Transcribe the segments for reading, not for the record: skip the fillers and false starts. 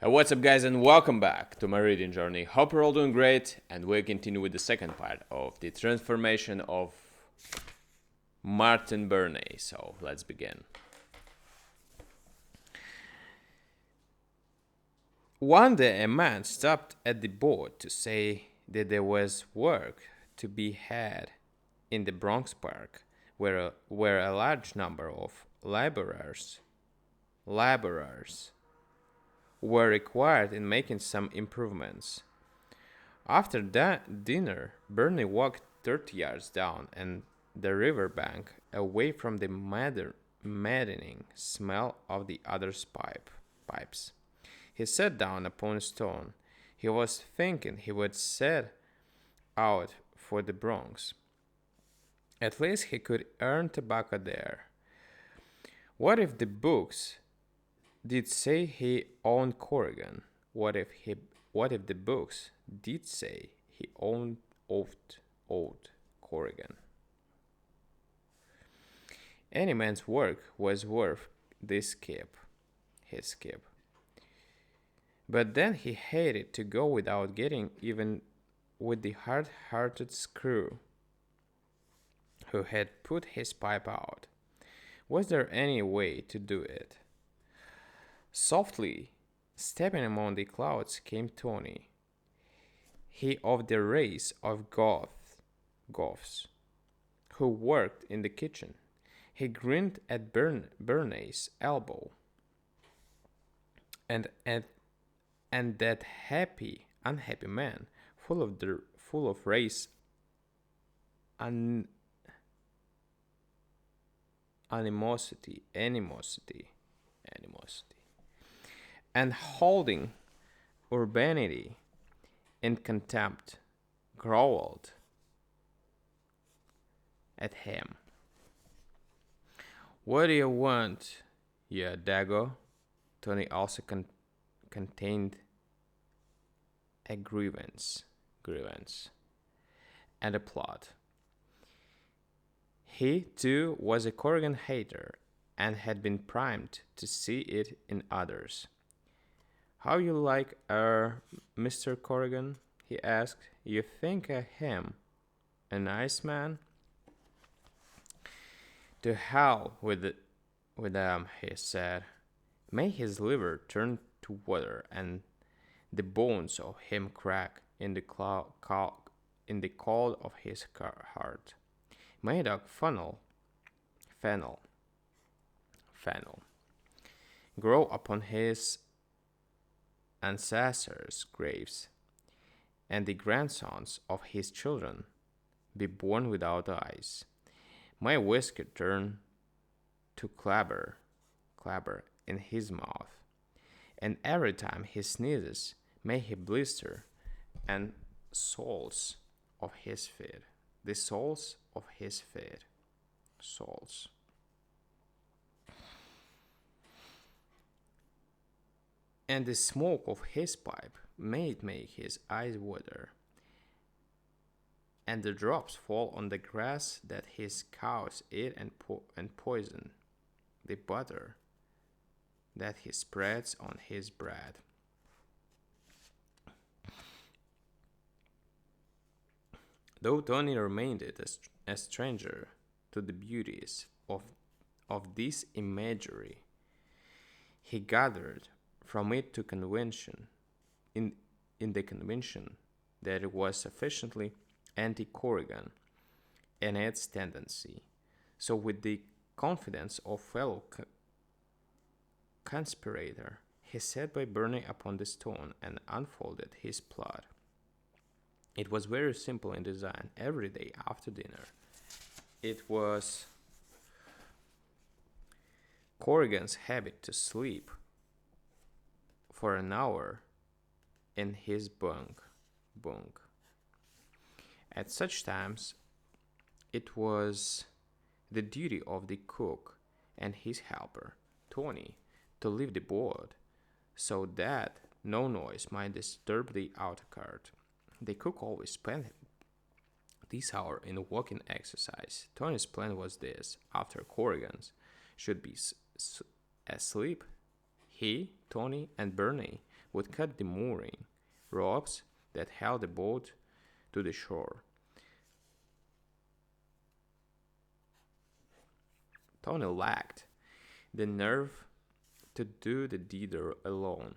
What's up, guys, and welcome back to my reading journey. Hope you're all doing great, and we'll continue with the second part of the transformation of Martin Burney. So let's begin. One day, a man stopped at the boat to say that there was work to be had in the Bronx Park, where a large number of laborers were required in making some improvements. After that dinner, Burney walked 30 yards down and the river bank, away from the maddening smell of the other's pipes. He sat down upon a stone. He was thinking he would set out for the Bronx. At least he could earn tobacco there. What if the books did say he owned Corrigan? What if the books did say he owed Corrigan? Any man's work was worth his skip. But then he hated to go without getting even with the hard-hearted screw who had put his pipe out. Was there any way to do it? Softly, stepping among the clouds, came Tony, he of the race of Goths, who worked in the kitchen. He grinned at Burney's elbow, and that unhappy man, full of race animosity, and holding urbanity in contempt, growled at him. "What do you want, you dago?" Tony also contained a grievance, and a plot. He, too, was a Corrigan hater and had been primed to see it in others. "How you like Mr. Corrigan?" he asked. "You think him a nice man?" "To hell with he said. "May his liver turn to water and the bones of him crack in the cold of his heart. May dog fennel grow upon his ancestors' graves, and the grandsons of his children be born without eyes. May whiskey turn to clabber in his mouth, and every time he sneezes, may he blister and soles of his feet, the soles of his feet, soles." "And the smoke of his pipe may it make his eyes water, and the drops fall on the grass that his cows eat and poison the butter that he spreads on his bread." Though Tony remained a stranger to the beauties of this imagery, he gathered from it to in the conviction that it was sufficiently anti-Corrigan in its tendency. So with the confidence of fellow conspirator, he sat by Burney upon the stone and unfolded his plot. It was very simple in design. Every day after dinner, it was Corrigan's habit to sleep for an hour in his bunk. At such times, it was the duty of the cook and his helper, Tony, to leave the board so that no noise might disturb the outer court. The cook always spent this hour in walking exercise. Tony's plan was this: after Corrigan's should be asleep, he, Tony, and Burney would cut the mooring ropes that held the boat to the shore. Tony lacked the nerve to do the deed alone.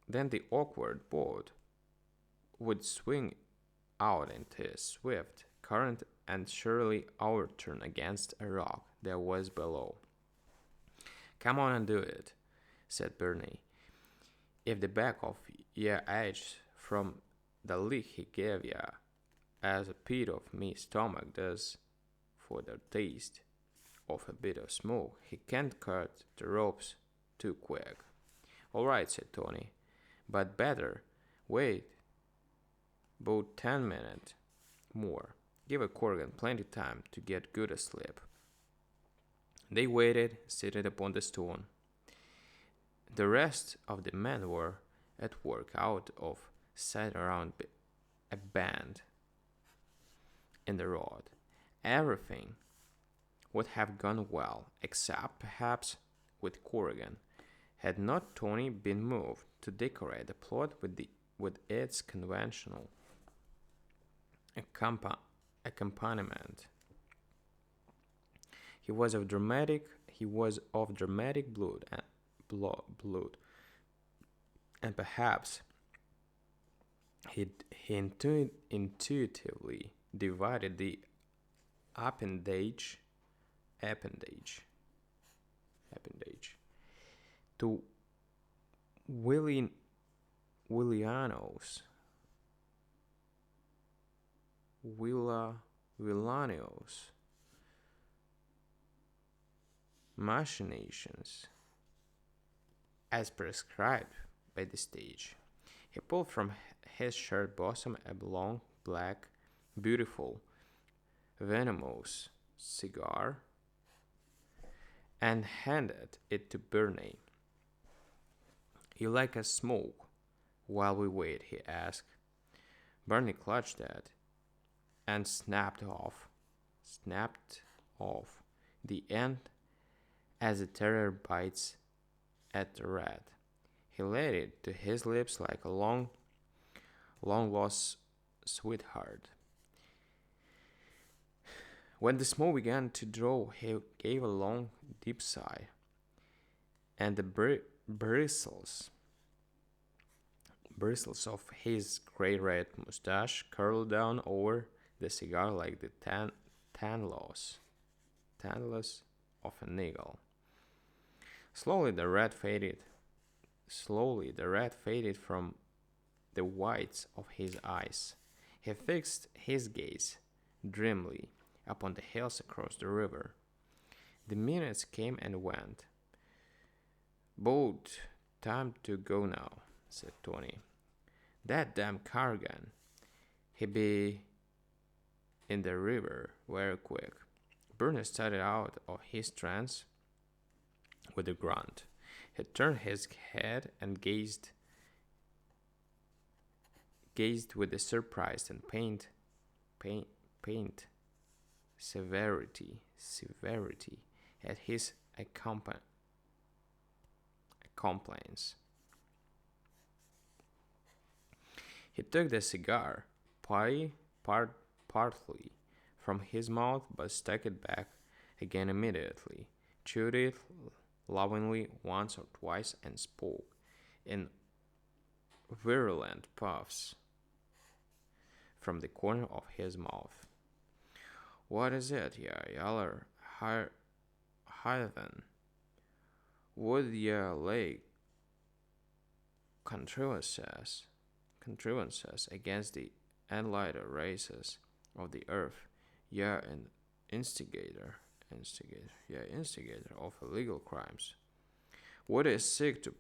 Then the awkward boat would swing out into a swift current and surely overturn against a rock that was below. Come on and do it, said Burney. If the back of ye edge from the lick he gave ye, as a pit of me stomach does for the taste of a bit of smoke, he can't cut the ropes too quick. All right, said Tony, but better wait about 10 minutes more. Give a Corrigan plenty time to get good asleep. They waited, seated upon the stone. The rest of the men were at work out of sight around a bend in the road. Everything would have gone well, except perhaps with Corrigan, had not Tony been moved to decorate the plot with its conventional accompaniment. He was of dramatic blood, and perhaps he intuitively divided the appendage to Villanios machinations as prescribed by the stage. He pulled from his shirt bosom a long, black, beautiful, venomous cigar and handed it to Burney. You like a smoke while we wait? He asked. Burney clutched it and snapped off the end as a terrier bites at the rat. He laid it to his lips like a long lost sweetheart. When the smoke began to draw, he gave a long, deep sigh, and the bristles of his grey red mustache curled down over the cigar like the tantalus of an eagle. Slowly the red faded from the whites of his eyes. He fixed his gaze dreamily upon the hills across the river. The minutes came and went. "Boat, time to go now," said Tony. "That damn Cargan, he be in the river very quick." Burney started out of his trance with a grunt. He turned his head and gazed with a surprised and pained severity at his complaints. He took the cigar partly from his mouth, but stuck it back again immediately, chewed it lovingly once or twice, and spoke in virulent puffs from the corner of his mouth. "What is it, ye yaller heathen? Would ye lay contrivances against the enlightened races of the earth? Ye an instigator of illegal crimes. Would ye seek to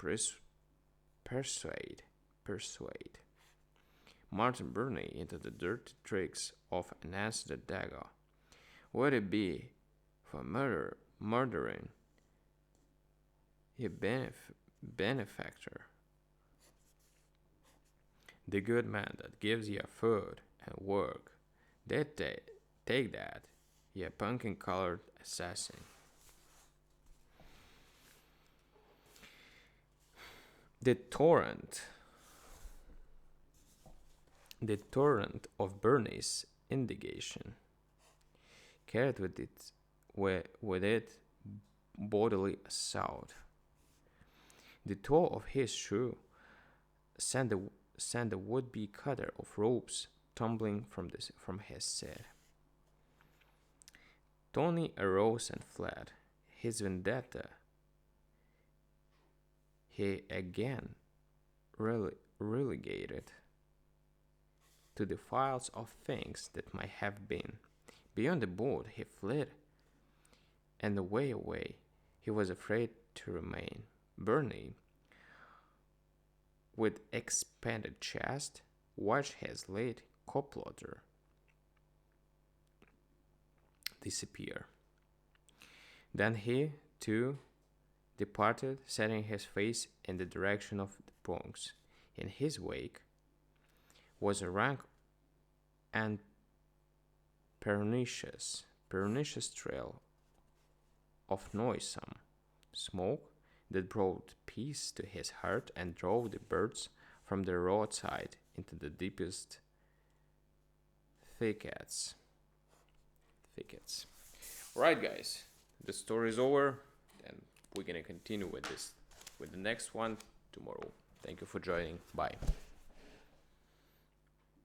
persuade Martin Burney into the dirty tricks of Nancy the Dagger? Would it be for murdering a benefactor, the good man that gives ye food and work? Take that, ye pumpkin-colored assassin." The torrent, the torrent of Burney's indignation carried with it bodily assault. The toe of his shoe sent the would-be cutter of ropes tumbling from his seat. Tony arose and fled. His vendetta he again relegated to the files of things that might have been. Beyond the boat he fled, and away he was afraid to remain. Burney, with expanded chest, watched his late co-plotter disappear. Then he, too, departed, setting his face in the direction of the Bronx. In his wake was a rank and pernicious trail of noisome smoke that brought peace to his heart and drove the birds from the roadside into the deepest thickets. Right, guys, the story is over, and we're gonna continue with the next one tomorrow. Thank you for joining. Bye.